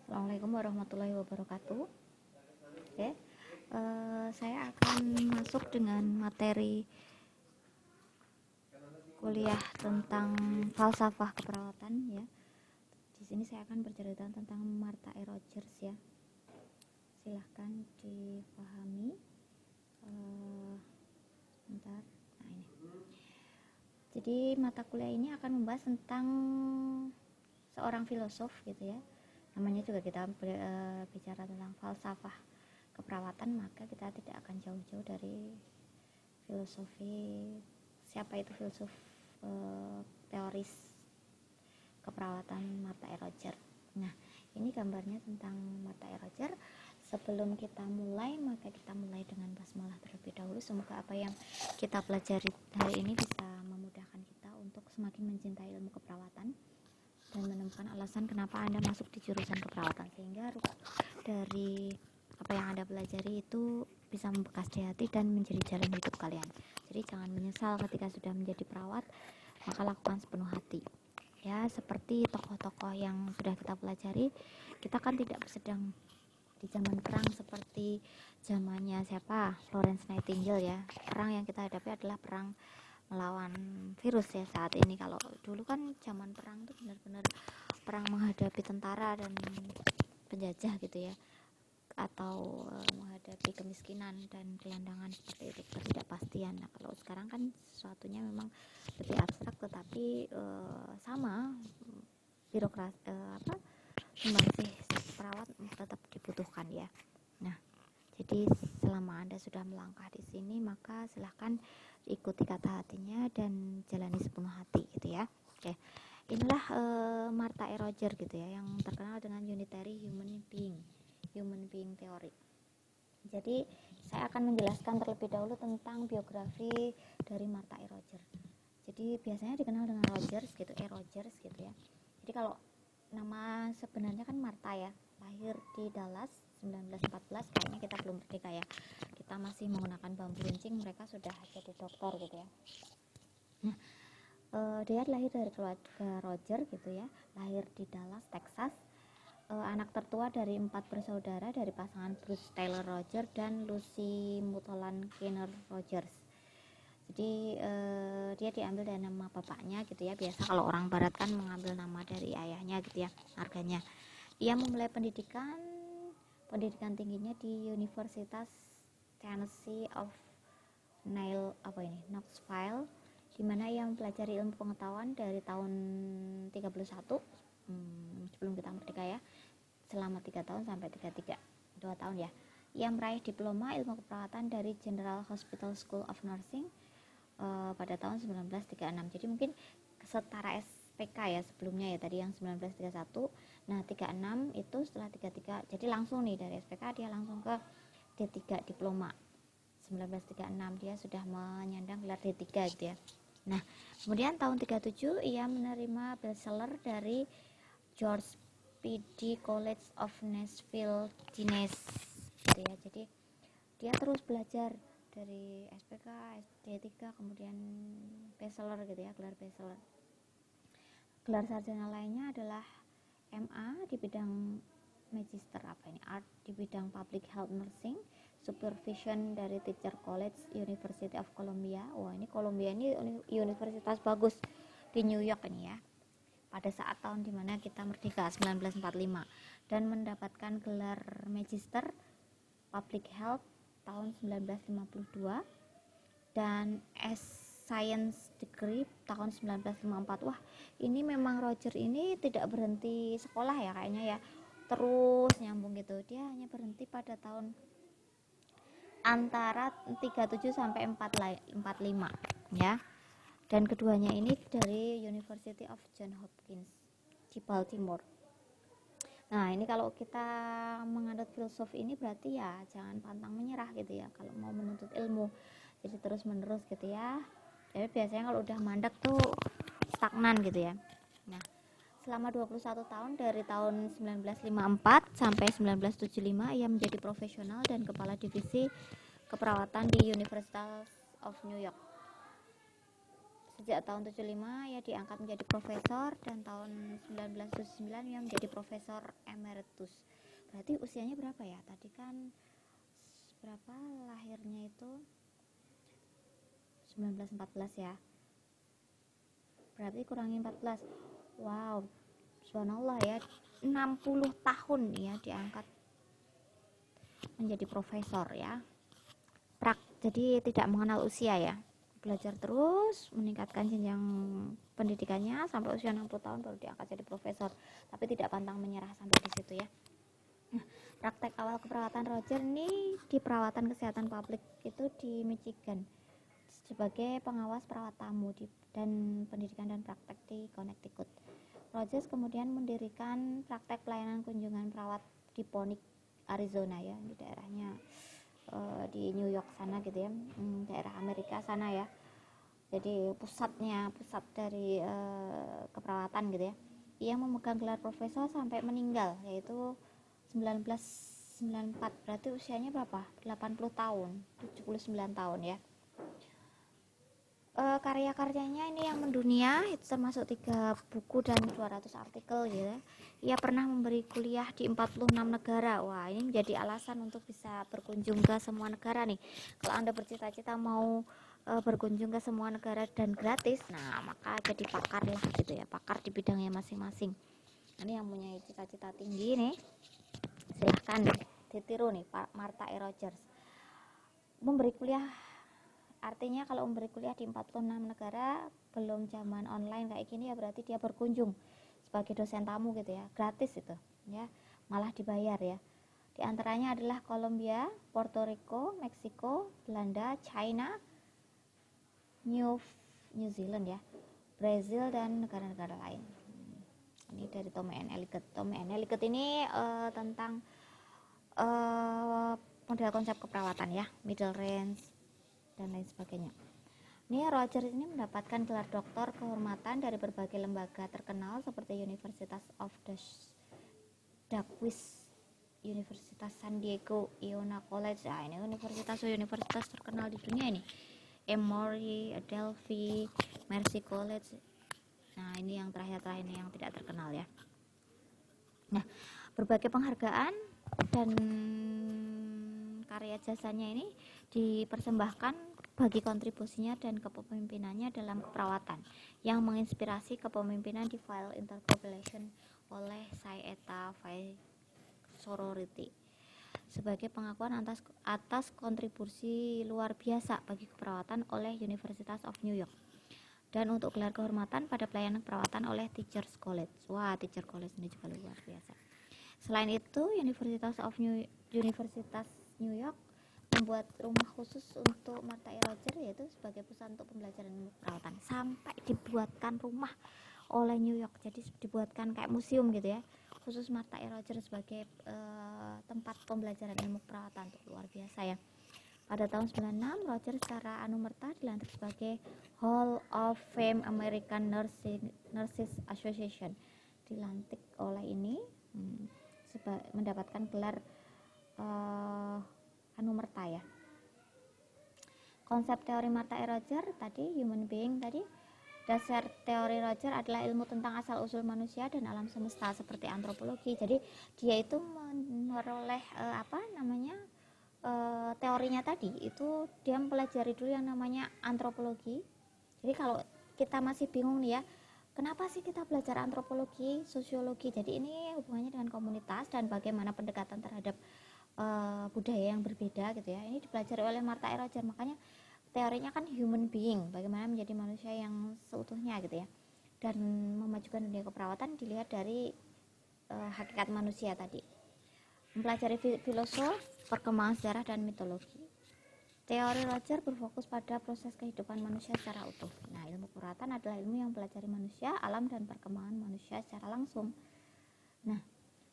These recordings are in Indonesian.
Assalamualaikum warahmatullahi wabarakatuh. Oke, saya akan masuk dengan materi kuliah tentang falsafah keperawatan ya. Di sini saya akan bercerita tentang Martha E. Rogers ya. Silahkan dipahami. Bentar. Nah ini. Jadi mata kuliah ini akan membahas tentang seorang filosof gitu ya. Namanya juga kita bicara tentang falsafah keperawatan, maka kita tidak akan jauh-jauh dari filosofi. Siapa itu filsuf teoris keperawatan Martha E. Rogers. Nah, ini gambarnya tentang Martha E. Rogers. Sebelum kita mulai, maka kita mulai dengan basmalah terlebih dahulu. Semoga apa yang kita pelajari hari ini bisa memudahkan kita untuk semakin mencintai ilmu keperawatan dan menemukan alasan kenapa Anda masuk di jurusan keperawatan, sehingga dari apa yang Anda pelajari itu bisa membekas di hati dan menjadi jalan hidup kalian. Jadi jangan menyesal ketika sudah menjadi perawat, maka lakukan sepenuh hati. Ya, seperti tokoh-tokoh yang sudah kita pelajari, kita kan tidak sedang di zaman perang seperti zamannya siapa? Florence Nightingale ya. Perang yang kita hadapi adalah perang melawan virus ya saat ini. Kalau dulu kan zaman perang itu benar-benar perang menghadapi tentara dan penjajah gitu ya, atau menghadapi kemiskinan dan gelandangan seperti itu, ketidakpastian. Nah, kalau sekarang kan sesuatunya memang lebih abstrak, tetapi sama birokrasi sumbangsih perawat tetap dibutuhkan ya. Nah, jadi selama Anda sudah melangkah di sini, maka silahkan ikuti kata hatinya dan jalani sepenuh hati gitu ya. Oke, inilah Martha E. Rogers gitu ya, yang terkenal dengan unitary human being theory. Jadi saya akan menjelaskan terlebih dahulu tentang biografi dari Martha E. Rogers. Jadi biasanya dikenal dengan Rogers gitu, E. Rogers gitu ya. Jadi kalau nama sebenarnya kan Martha ya, lahir di Dallas 1914, kayaknya kita belum merdeka ya, kita masih menggunakan bambu runcing, mereka sudah jadi dokter gitu ya. Nah, dia lahir dari keluarga Roger gitu ya, lahir di Dallas, Texas. Anak tertua dari 4 bersaudara dari pasangan Bruce Taylor Rogers dan Lucy Mutolan Kenner Rogers. Jadi dia diambil dari nama bapaknya gitu ya. Biasa kalau orang barat kan mengambil nama dari ayahnya gitu ya, marganya. Ia memulai pendidikan tingginya di Universitas Tennessee of Knoxville, di mana ia mempelajari ilmu pengetahuan dari tahun 31 sebelum kita merdeka ya, selama 3 tahun sampai 33, 2 tahun ya. Ia meraih diploma ilmu keperawatan dari General Hospital School of Nursing pada tahun 1936. Jadi mungkin setara SPK ya sebelumnya ya, tadi yang 1931. Nah, 36 itu setelah 33. Jadi langsung nih dari SPK dia langsung ke D3 diploma. 1936 dia sudah menyandang gelar D3 gitu ya. Nah, kemudian tahun 37 ia menerima bachelor dari George P.D. College of Nashville, Tennessee gitu ya. Jadi dia terus belajar dari SPK, D3, kemudian bachelor gitu ya, gelar bachelor. Gelar sarjana lainnya adalah MA di bidang magister art di bidang public health nursing, supervision dari Teacher College, University of Columbia. Wah, ini Columbia ini universitas bagus di New York ini ya, pada saat tahun dimana kita merdeka 1945, dan mendapatkan gelar magister public health tahun 1952 dan science degree tahun 1954. Wah, ini memang Roger ini tidak berhenti sekolah ya kayaknya ya, terus nyambung gitu. Dia hanya berhenti pada tahun antara 37 sampai 45 ya. Dan keduanya ini dari University of Johns Hopkins di Baltimore. Nah, ini kalau kita menganut filsuf ini berarti ya jangan pantang menyerah gitu ya kalau mau menuntut ilmu. Jadi terus menerus gitu ya. Jadi biasanya kalau udah mandek tuh stagnan gitu ya. Nah, selama 21 tahun dari tahun 1954 sampai 1975 ia menjadi profesional dan kepala divisi keperawatan di University of New York. Sejak tahun 75 ia diangkat menjadi profesor, dan tahun 1979 ia menjadi profesor emeritus. Berarti usianya berapa ya? Tadi kan berapa lahirnya itu 1914 ya. Berarti kurangi 14. Wow, subhanallah ya, 60 tahun ya diangkat menjadi profesor ya. Jadi tidak mengenal usia ya. Belajar terus, meningkatkan jenjang pendidikannya sampai usia 60 tahun baru diangkat jadi profesor. Tapi tidak pantang menyerah sampai di situ ya. Nah, praktek awal keperawatan Roger ini di perawatan kesehatan publik itu di Michigan sebagai pengawas perawat tamu dan pendidikan dan praktek di Connecticut. Rogers kemudian mendirikan praktek pelayanan kunjungan perawat di Phoenix, Arizona ya, di daerahnya di New York sana gitu ya, daerah Amerika sana ya. Jadi pusat dari keperawatan gitu ya. Ia memegang gelar profesor sampai meninggal, yaitu 1994. Berarti usianya berapa? 80 tahun, 79 tahun ya. Karya-karyanya ini yang mendunia, itu termasuk 3 buku dan 200 artikel gitu. Ia pernah memberi kuliah di 46 negara. Wah, ini menjadi alasan untuk bisa berkunjung ke semua negara nih. Kalau Anda bercita-cita mau berkunjung ke semua negara dan gratis, nah maka jadi pakar lah gitu ya, pakar di bidangnya masing-masing. Ini yang punya cita-cita tinggi nih, silahkan ditiru nih, Pak Martha E. Rogers. Memberi kuliah, artinya kalau memberi kuliah di 46 negara, belum zaman online kayak gini ya, berarti dia berkunjung sebagai dosen tamu gitu ya, gratis itu ya, malah dibayar ya. Di antaranya adalah Kolombia, Puerto Rico, Meksiko, Belanda, China, New Zealand ya, Brazil, dan negara-negara lain. Ini dari Tommy N. Elliott. Tommy N. Elliott ini tentang model konsep keperawatan ya, middle range dan lain sebagainya. Ini Rogers ini mendapatkan gelar doktor kehormatan dari berbagai lembaga terkenal seperti Universitas of the Davis, Universitas San Diego, Iona College. Nah, ini universitas terkenal di dunia ini. Emory, Adelphi, Mercy College. Nah, ini yang terakhir ini yang tidak terkenal ya. Nah, berbagai penghargaan dan karya jasanya ini dipersembahkan bagi kontribusinya dan kepemimpinannya dalam keperawatan yang menginspirasi kepemimpinan di file interpopulation oleh Psi Eta Phi Sorority sebagai pengakuan atas kontribusi luar biasa bagi keperawatan oleh University of New York, dan untuk gelar kehormatan pada pelayanan keperawatan oleh Teachers College. Wah, Teacher College ini juga luar biasa. Selain itu, Universitas New York membuat rumah khusus untuk Martha E. Rogers, yaitu sebagai pusat untuk pembelajaran ilmu perawatan. Sampai dibuatkan rumah oleh New York, jadi dibuatkan kayak museum gitu ya, khusus Martha E. Rogers sebagai tempat pembelajaran ilmu perawatan. Tuh, luar biasa ya. Pada tahun 96, Rogers secara anumerta dilantik sebagai Hall of Fame American Nurses Association. Dilantik oleh ini mendapatkan gelar anumerta ya. Konsep teori Martha E. Rogers tadi, human being tadi, dasar teori Rogers adalah ilmu tentang asal-usul manusia dan alam semesta seperti antropologi. Jadi dia itu memperoleh teorinya tadi itu dia mempelajari dulu yang namanya antropologi. Jadi kalau kita masih bingung nih ya, kenapa sih kita belajar antropologi, sosiologi? Jadi ini hubungannya dengan komunitas dan bagaimana pendekatan terhadap budaya yang berbeda gitu ya. Ini dipelajari oleh Martha E. Rogers. Makanya teorinya kan human being, bagaimana menjadi manusia yang seutuhnya gitu ya. Dan memajukan dunia keperawatan dilihat dari hakikat manusia tadi. Mempelajari filosofi, perkembangan sejarah, dan mitologi. Teori Rogers berfokus pada proses kehidupan manusia secara utuh. Nah, ilmu keperawatan adalah ilmu yang mempelajari manusia, alam, dan perkembangan manusia secara langsung. Nah,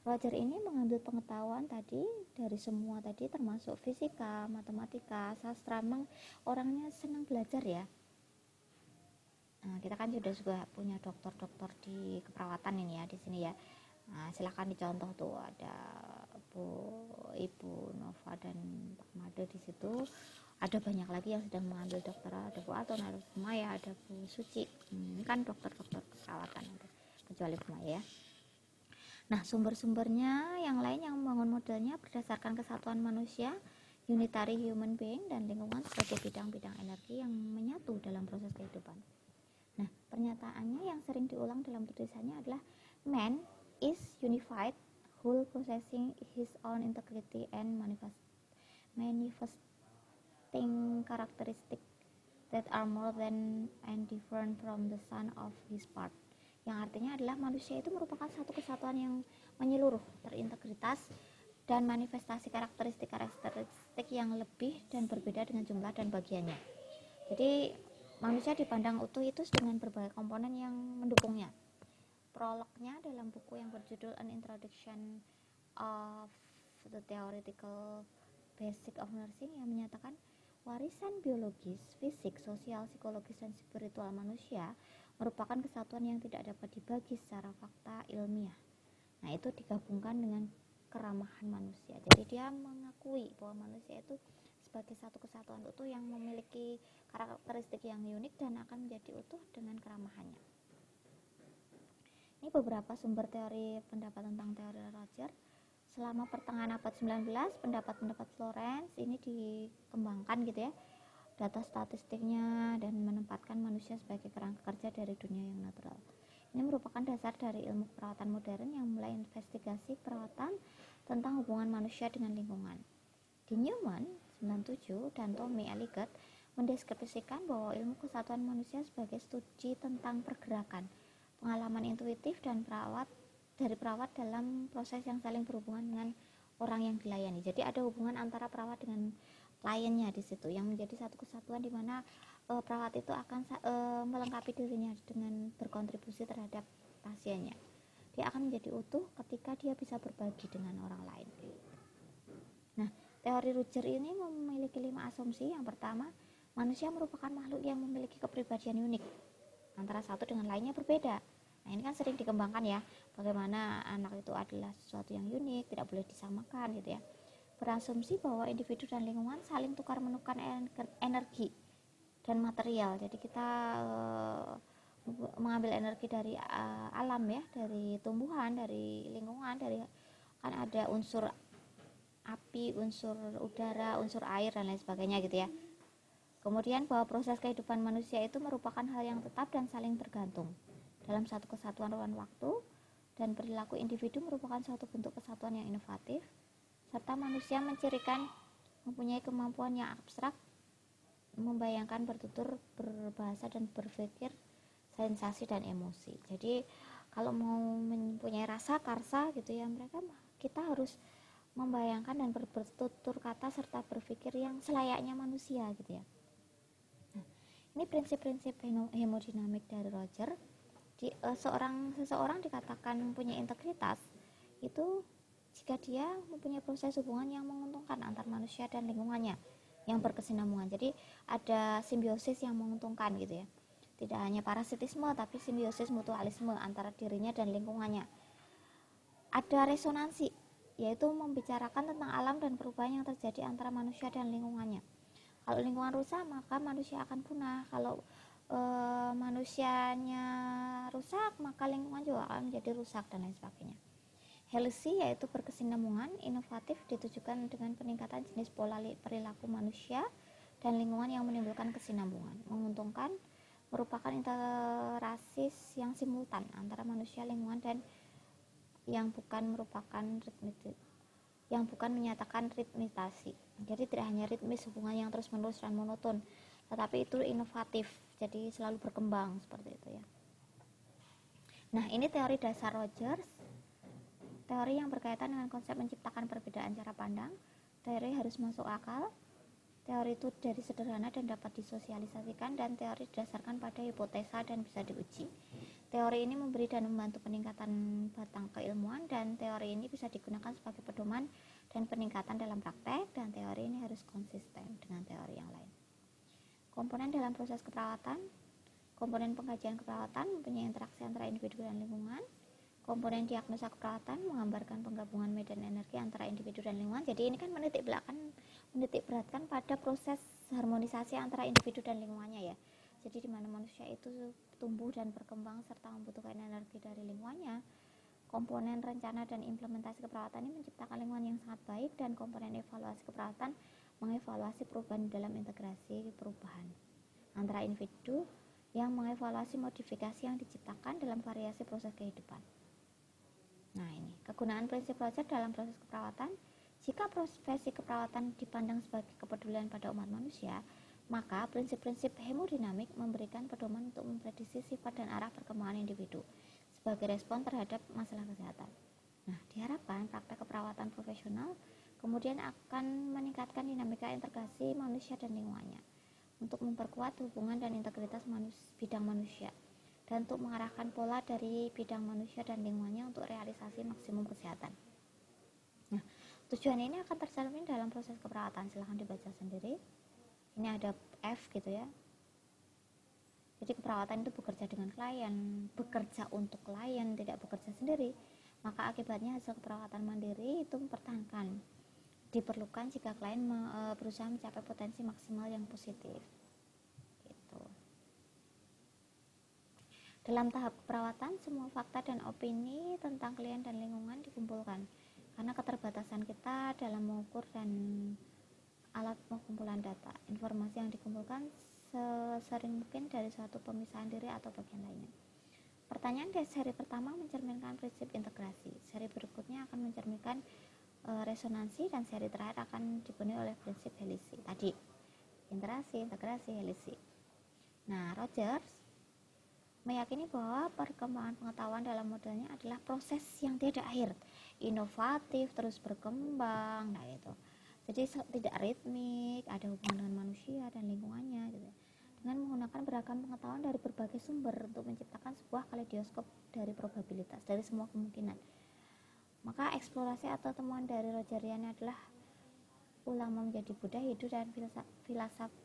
Rogers ini mengambil pengetahuan tadi dari semua tadi, termasuk fisika, matematika, sastra. Memang orangnya senang belajar ya. Nah, kita kan juga punya dokter-dokter di keperawatan ini ya, di sini ya. Nah, silahkan dicontoh tuh, ada Ibu Nova dan Pak Made di situ. Ada banyak lagi yang sedang mengambil doktoral, ada Bu Aton, ada Bu Maya, ada Bu Suci. Ini kan dokter-dokter keperawatan, kecuali Bu Maya. Nah, sumber-sumbernya yang lain yang membangun modelnya berdasarkan kesatuan manusia, unitary human being, dan lingkungan sebagai bidang-bidang energi yang menyatu dalam proses kehidupan. Nah, pernyataannya yang sering diulang dalam tulisannya adalah man is unified whole possessing his own integrity and manifesting characteristics that are more than and different from the sum of his part. Yang artinya adalah manusia itu merupakan satu kesatuan yang menyeluruh, terintegritas, dan manifestasi karakteristik yang lebih dan berbeda dengan jumlah dan bagiannya. Jadi manusia dipandang utuh itu dengan berbagai komponen yang mendukungnya. Prolognya dalam buku yang berjudul An Introduction of the Theoretical Basic of Nursing yang menyatakan warisan biologis, fisik, sosial, psikologis, dan spiritual manusia merupakan kesatuan yang tidak dapat dibagi secara fakta ilmiah. Nah, itu digabungkan dengan keramahan manusia. Jadi dia mengakui bahwa manusia itu sebagai satu kesatuan utuh yang memiliki karakteristik yang unik dan akan menjadi utuh dengan keramahannya. Ini beberapa sumber teori pendapat tentang teori Roger. Selama pertengahan abad 19, pendapat-pendapat Florence ini dikembangkan gitu ya, data statistiknya, dan menempatkan manusia sebagai kerangka kerja dari dunia yang natural. Ini merupakan dasar dari ilmu perawatan modern yang mulai investigasi perawatan tentang hubungan manusia dengan lingkungan. Di Newman 97 dan Tommy Elliott mendeskripsikan bahwa ilmu kesatuan manusia sebagai studi tentang pergerakan, pengalaman intuitif dan perawat dalam proses yang saling berhubungan dengan orang yang dilayani. Jadi ada hubungan antara perawat dengan kliennya di situ yang menjadi satu kesatuan di mana perawat itu akan melengkapi dirinya dengan berkontribusi terhadap pasiennya. Dia akan menjadi utuh ketika dia bisa berbagi dengan orang lain. Nah, teori Roger ini memiliki 5 asumsi. Yang pertama, manusia merupakan makhluk yang memiliki kepribadian unik. Antara satu dengan lainnya berbeda. Nah, ini kan sering dikembangkan ya, bagaimana anak itu adalah sesuatu yang unik, tidak boleh disamakan gitu ya. Berasumsi bahwa individu dan lingkungan saling tukar-menukar energi dan material. Jadi kita mengambil energi dari alam ya, dari tumbuhan, dari lingkungan, dari kan ada unsur api, unsur udara, unsur air, dan lain sebagainya gitu ya. Kemudian bahwa proses kehidupan manusia itu merupakan hal yang tetap dan saling tergantung dalam satu kesatuan ruang waktu, dan perilaku individu merupakan suatu bentuk kesatuan yang inovatif, serta manusia mencirikan mempunyai kemampuan yang abstrak, membayangkan, bertutur, berbahasa, dan berpikir, sensasi, dan emosi. Jadi kalau mau mempunyai rasa, karsa gitu ya, kita harus membayangkan dan bertutur kata serta berpikir yang selayaknya manusia gitu ya. Nah, ini prinsip-prinsip hemodinamik dari Roger. Seseorang dikatakan mempunyai integritas itu jika dia mempunyai proses hubungan yang menguntungkan antar manusia dan lingkungannya yang berkesinambungan. Jadi ada simbiosis yang menguntungkan gitu ya. Tidak hanya parasitisme tapi simbiosis mutualisme antara dirinya dan lingkungannya. Ada resonansi, yaitu membicarakan tentang alam dan perubahan yang terjadi antara manusia dan lingkungannya. Kalau lingkungan rusak maka manusia akan punah. Kalau manusianya rusak maka lingkungan juga akan menjadi rusak dan lain sebagainya. Healthy yaitu berkesinambungan, inovatif ditujukan dengan peningkatan jenis pola perilaku manusia dan lingkungan yang menimbulkan kesinambungan. Menguntungkan merupakan interaksi yang simultan antara manusia, lingkungan, dan yang bukan menyatakan ritmisasi. Jadi tidak hanya ritmis hubungan yang terus menerus dan monoton, tetapi itu inovatif, jadi selalu berkembang seperti itu ya. Nah, ini teori dasar Rogers, teori yang berkaitan dengan konsep menciptakan perbedaan cara pandang. Teori harus masuk akal, teori itu dari sederhana dan dapat disosialisasikan, dan teori didasarkan pada hipotesa dan bisa diuji. Teori ini memberi dan membantu peningkatan batang keilmuan, dan teori ini bisa digunakan sebagai pedoman dan peningkatan dalam praktek, dan teori ini harus konsisten dengan teori yang lain. Komponen dalam proses keperawatan. Komponen pengkajian keperawatan mempunyai interaksi antara individu dan lingkungan. Komponen diagnosa keperawatan menggambarkan penggabungan medan energi antara individu dan lingkungan. Jadi ini kan menitik beratkan pada proses harmonisasi antara individu dan lingkungannya ya. Jadi di mana manusia itu tumbuh dan berkembang serta membutuhkan energi dari lingkungannya, komponen rencana dan implementasi keperawatan ini menciptakan lingkungan yang sangat baik, dan komponen evaluasi keperawatan mengevaluasi perubahan dalam integrasi perubahan antara individu yang mengevaluasi modifikasi yang diciptakan dalam variasi proses kehidupan. Nah, ini kegunaan prinsip Roger dalam proses keperawatan. Jika profesi keperawatan dipandang sebagai kepedulian pada umat manusia, maka prinsip-prinsip hemodinamik memberikan pedoman untuk memprediksi sifat dan arah perkembangan individu sebagai respon terhadap masalah kesehatan. Nah, diharapkan praktek keperawatan profesional kemudian akan meningkatkan dinamika integrasi manusia dan lingkungannya untuk memperkuat hubungan dan integritas bidang manusia, dan untuk mengarahkan pola dari bidang manusia dan lingkungannya untuk realisasi maksimum kesehatan. Nah, tujuan ini akan tercermin dalam proses keperawatan. Silahkan dibaca sendiri. Ini ada F gitu ya. Jadi keperawatan itu bekerja dengan klien, bekerja untuk klien, tidak bekerja sendiri. Maka akibatnya hasil keperawatan mandiri itu mempertahankan. Diperlukan jika klien berusaha mencapai potensi maksimal yang positif. Gitu. Dalam tahap keperawatan, semua fakta dan opini tentang klien dan lingkungan dikumpulkan. Karena keterbatasan kita dalam mengukur dan alat pengumpulan data, informasi yang dikumpulkan sesering mungkin dari suatu pemisahan diri atau bagian lainnya. Pertanyaan di seri pertama mencerminkan prinsip integrasi, seri berikutnya akan mencerminkan resonansi, dan seri terakhir akan dipenuhi oleh prinsip helisi. Tadi interaksi, integrasi, helisi. Nah, Rogers meyakini bahwa perkembangan pengetahuan dalam modelnya adalah proses yang tidak akhir, inovatif, terus berkembang. Nah, itu. Jadi tidak ritmik, ada hubungan dengan manusia dan lingkungannya gitu. Dengan menggunakan beragam pengetahuan dari berbagai sumber untuk menciptakan sebuah kaleidoskop dari probabilitas dari semua kemungkinan. Maka eksplorasi atau temuan dari Rogerian adalah ulama menjadi Buddha, Hindu, dan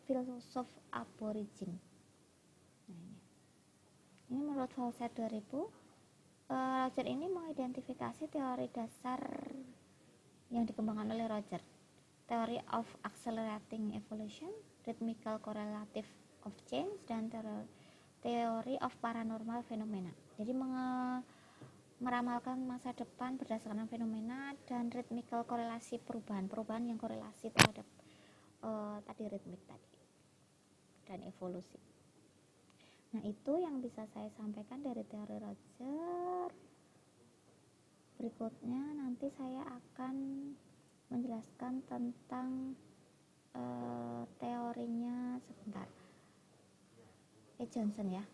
filosof aborigin. Nah, ini menurut Fawcett 2000, Roger ini mengidentifikasi teori dasar yang dikembangkan oleh Roger, Theory of Accelerating Evolution, Rhythmical Correlative of Change, dan Theory of Paranormal Phenomena. Jadi meramalkan masa depan berdasarkan fenomena dan rhythmical korelasi perubahan yang korelasi terhadap tadi ritmik tadi dan evolusi. Nah, itu yang bisa saya sampaikan dari teori Roger. Berikutnya nanti saya akan menjelaskan tentang teorinya sebentar. Johnson ya.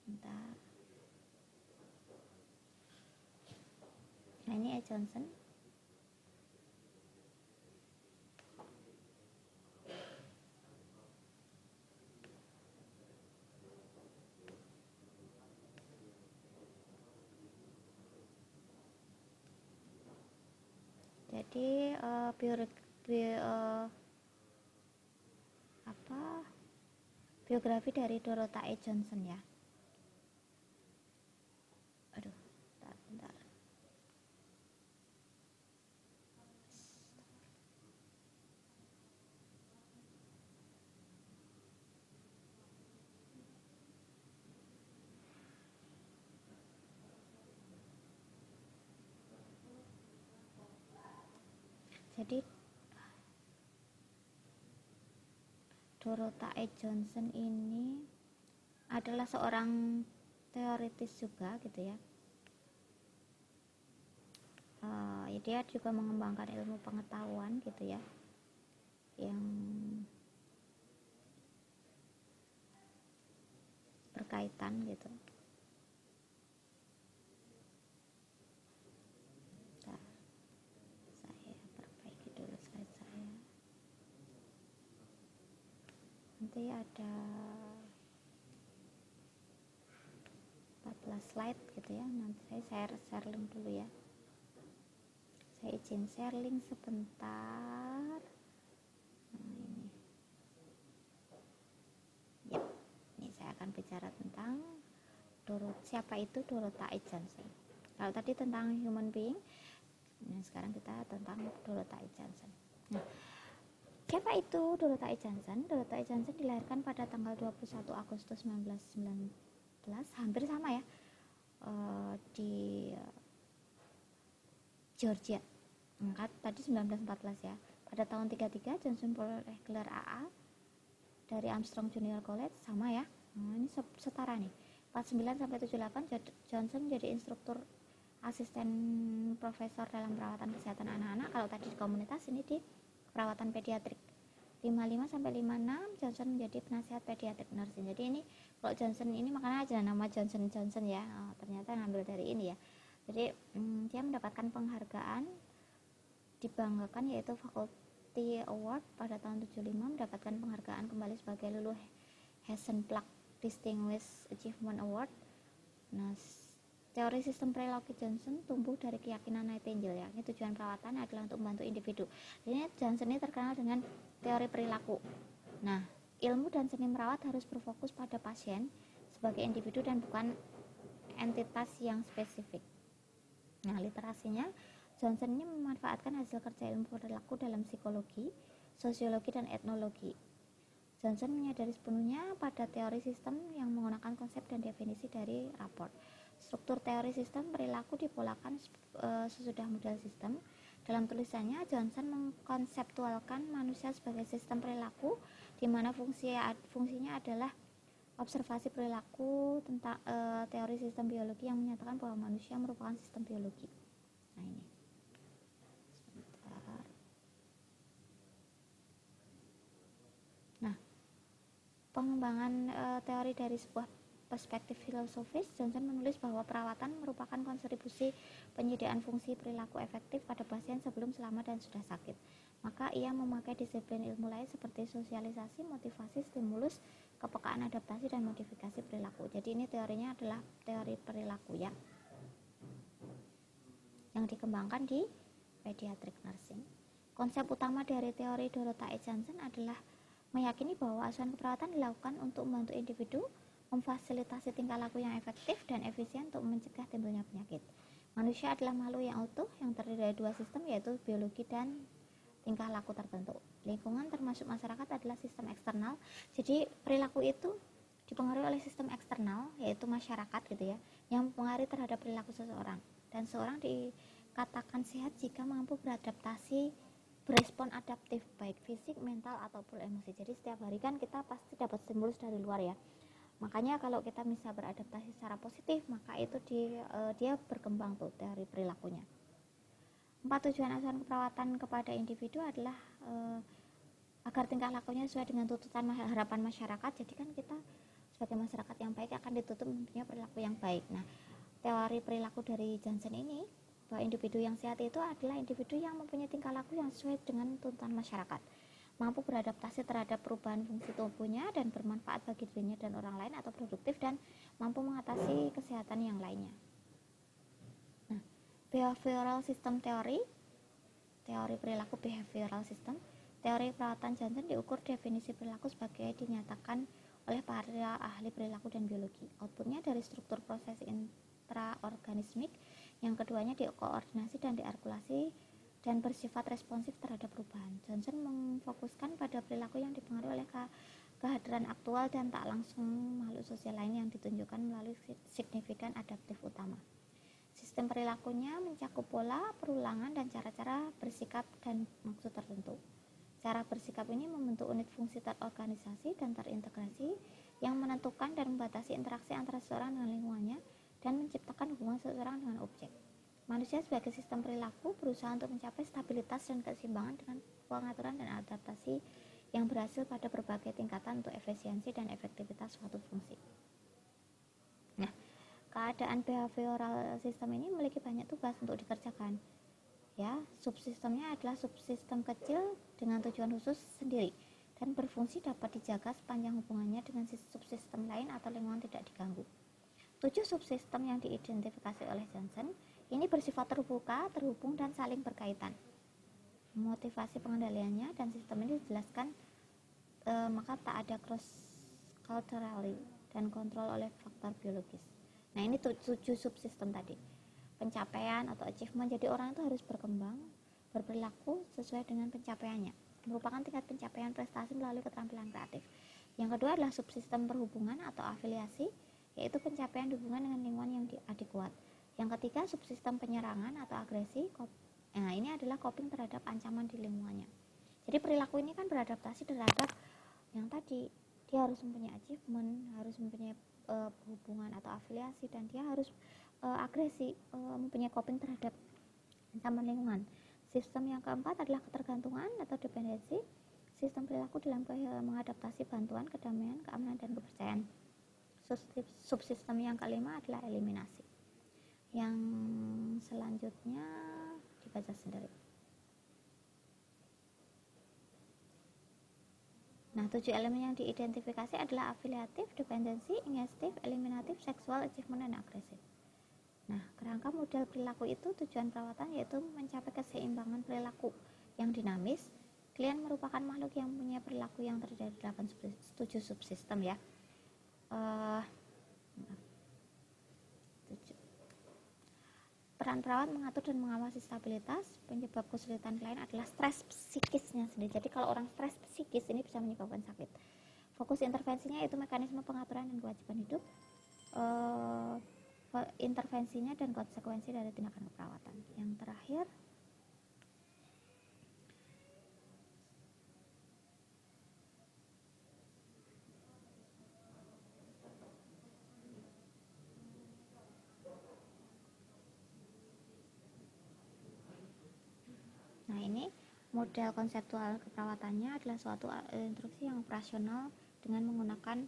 Bentar. Nah, ini Johnson. Jadi biografi dari Dorotha E. Johnson ya. Aduh, bentar. Jadi Dorotha E. Johnson ini adalah seorang teoritis juga gitu ya. Dia juga mengembangkan ilmu pengetahuan gitu ya, yang berkaitan gitu. Bentar, saya perbaiki dulu slide saya. Nanti ada 14 slide gitu ya. Nanti saya share link dulu ya. Saya izin share link sebentar. Nah, ini. Ya, ini saya akan bicara tentang siapa itu Dorotha E. Johnson. Kalau tadi tentang human being, Nah, sekarang kita tentang Dorota E. Johnson. Nah, siapa itu Dorota E. Johnson? Dorota E. Johnson dilahirkan pada tanggal 21 Agustus 1919, hampir sama ya, di Georgia. Tadi 1914 ya. Pada tahun 33 Johnson peroleh gelar AA dari Armstrong Junior College, sama ya. Nah, ini setara nih. 49 sampai 78 Johnson menjadi instruktur asisten profesor dalam perawatan kesehatan anak-anak. Kalau tadi di komunitas, ini di perawatan pediatrik. 55 sampai 56 Johnson menjadi penasihat pediatrik nursing. Jadi ini kalau Johnson ini makanya aja nama Johnson ya. Ternyata ngambil dari ini ya. Jadi dia mendapatkan penghargaan, dibanggakan, yaitu Faculty Award pada tahun 75, mendapatkan penghargaan kembali sebagai Lulu Hazen-Plug Distinguished Achievement Award. Nah, teori sistem perilaku Johnson tumbuh dari keyakinan Nightingale ya. Ini tujuan perawatan adalah untuk membantu individu. Ini Johnson ini terkenal dengan teori perilaku. Nah, ilmu dan seni merawat harus berfokus pada pasien sebagai individu dan bukan entitas yang spesifik. Nah, literasinya, Johnson ini memanfaatkan hasil kerja ilmu perilaku dalam psikologi, sosiologi, dan etnologi. Johnson menyadari sepenuhnya pada teori sistem yang menggunakan konsep dan definisi dari raport. Struktur teori sistem perilaku dipolakan sesudah model sistem. Dalam tulisannya, Johnson mengkonseptualkan manusia sebagai sistem perilaku, di mana fungsinya adalah observasi perilaku tentang teori sistem biologi yang menyatakan bahwa manusia merupakan sistem biologi. Nah, ini. Sebentar. Nah, pengembangan teori dari sebuah perspektif filosofis, Johnson menulis bahwa perawatan merupakan kontribusi penyediaan fungsi perilaku efektif pada pasien sebelum, selama, dan sudah sakit. Maka ia memakai disiplin ilmu lain seperti sosialisasi, motivasi, stimulus, kepekaan, adaptasi, dan modifikasi perilaku. Jadi ini teorinya adalah teori perilaku ya, yang dikembangkan di pediatric nursing. Konsep utama dari teori Dorota E. Johnson adalah meyakini bahwa asuhan keperawatan dilakukan untuk membantu individu memfasilitasi tingkah laku yang efektif dan efisien untuk mencegah timbulnya penyakit. Manusia adalah makhluk yang utuh yang terdiri dari dua sistem, yaitu biologi dan tingkah laku tertentu. Lingkungan termasuk masyarakat adalah sistem eksternal. Jadi perilaku itu dipengaruhi oleh sistem eksternal, yaitu masyarakat gitu ya, yang mempengaruhi terhadap perilaku seseorang. Dan seorang dikatakan sehat jika mampu beradaptasi, berespon adaptif, baik fisik, mental, ataupun emosi. Jadi setiap hari kan kita pasti dapat stimulus dari luar ya. Makanya kalau kita bisa beradaptasi secara positif, maka itu dia berkembang tuh teori perilakunya. 4 tujuan asuhan keperawatan kepada individu adalah agar tingkah lakunya sesuai dengan tuntutan harapan masyarakat. Jadi kan kita sebagai masyarakat yang baik akan dituntut mempunyai perilaku yang baik. Nah, teori perilaku dari Johnson ini, bahwa individu yang sehat itu adalah individu yang mempunyai tingkah laku yang sesuai dengan tuntutan masyarakat, mampu beradaptasi terhadap perubahan fungsi tubuhnya dan bermanfaat bagi dirinya dan orang lain atau produktif, dan mampu mengatasi kesehatan yang lainnya. Nah, behavioral system teori perilaku behavioral system, teori perawatan Johnson diukur definisi perilaku sebagai dinyatakan oleh para ahli perilaku dan biologi. Outputnya dari struktur proses intraorganismik, yang keduanya dikoordinasi dan diartikulasi dan bersifat responsif terhadap perubahan. Johnson memfokuskan pada perilaku yang dipengaruhi oleh kehadiran aktual dan tak langsung makhluk sosial lain yang ditunjukkan melalui signifikan adaptif utama. Sistem perilakunya mencakup pola, perulangan, dan cara-cara bersikap dan maksud tertentu. Cara bersikap ini membentuk unit fungsi terorganisasi dan terintegrasi yang menentukan dan membatasi interaksi antara seseorang dengan lingkungannya dan menciptakan hubungan seseorang dengan objek. Manusia sebagai sistem perilaku berusaha untuk mencapai stabilitas dan keseimbangan dengan pengaturan dan adaptasi yang berhasil pada berbagai tingkatan untuk efisiensi dan efektivitas suatu fungsi. Nah, keadaan behavioral system ini memiliki banyak tugas untuk dikerjakan. Ya, subsistemnya adalah subsistem kecil dengan tujuan khusus sendiri dan berfungsi dapat dijaga sepanjang hubungannya dengan subsistem lain atau lingkungan tidak diganggu. 7 subsistem yang diidentifikasi oleh Johnson ini bersifat terbuka, terhubung, dan saling berkaitan. Motivasi pengendaliannya dan sistem ini dijelaskan maka tak ada cross culturally dan kontrol oleh faktor biologis. Nah, ini 7 subsistem tadi. pencapaian atau achievement. Jadi orang itu harus berkembang, berperilaku sesuai dengan pencapaiannya, merupakan tingkat pencapaian prestasi melalui keterampilan kreatif. Yang kedua adalah subsistem perhubungan atau afiliasi, yaitu pencapaian hubungan dengan lingkungan yang adekuat. Yang ketiga, subsistem penyerangan atau agresi. Nah, ini adalah coping terhadap ancaman di lingkungannya. Jadi perilaku ini kan beradaptasi terhadap yang tadi, dia harus mempunyai achievement, harus mempunyai hubungan atau afiliasi, dan dia harus agresi, mempunyai coping terhadap ancaman lingkungan. Sistem yang keempat adalah ketergantungan atau dependensi, sistem perilaku dalam mengadaptasi bantuan, kedamaian, keamanan, dan kepercayaan. Subsistem yang kelima adalah eliminasi. Yang selanjutnya dibaca sendiri. Nah, 7 elemen yang diidentifikasi adalah afiliatif, dependensi, ingestif, eliminatif, seksual, achievement, dan agresif. Nah, kerangka model perilaku itu tujuan perawatan yaitu mencapai keseimbangan perilaku yang dinamis. Klien merupakan makhluk yang punya perilaku yang terdiri dari 7 subsistem ya. Peran perawat mengatur dan mengawasi stabilitas. Penyebab kesulitan klien adalah stres psikisnya sendiri. Jadi kalau orang stres psikis ini bisa menyebabkan sakit. Fokus intervensinya yaitu mekanisme pengaturan dan kewajiban hidup, intervensinya dan konsekuensi dari tindakan keperawatan. Yang terakhir, nah ini model konseptual keperawatannya adalah suatu instruksi yang operasional dengan menggunakan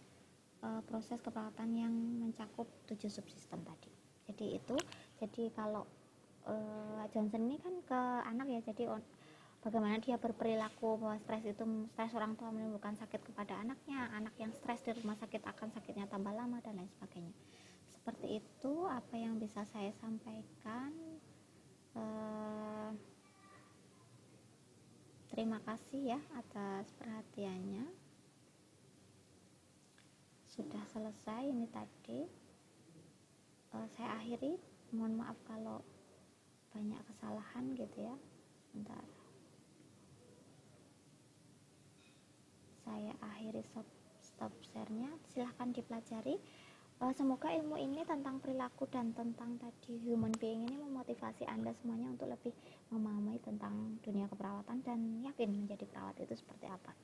proses keperawatan yang mencakup 7 subsistem tadi. Jadi kalau Johnson ini kan ke anak ya, jadi bagaimana dia berperilaku bahwa stres orang tua menimbulkan sakit kepada anaknya, anak yang stres di rumah sakit akan sakitnya tambah lama dan lain sebagainya. Seperti itu apa yang bisa saya sampaikan. Terima kasih ya atas perhatiannya. Sudah selesai ini tadi. Saya akhiri. Mohon maaf kalau banyak kesalahan gitu ya. Sebentar. Saya akhiri stop share-nya. Silahkan dipelajari. Semoga ilmu ini tentang perilaku dan tentang tadi human being ini memotivasi Anda semuanya untuk lebih memahami tentang dunia keperawatan dan yakin menjadi perawat itu seperti apa.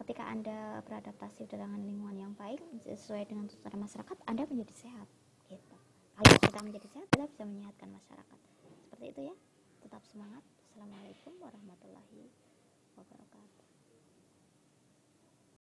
Ketika Anda beradaptasi dengan lingkungan yang baik sesuai dengan tuntutan masyarakat, Anda menjadi sehat. Gitu. Kalau kita menjadi sehat, kita bisa menyehatkan masyarakat. Seperti itu ya. Tetap semangat. Assalamualaikum warahmatullahi wabarakatuh.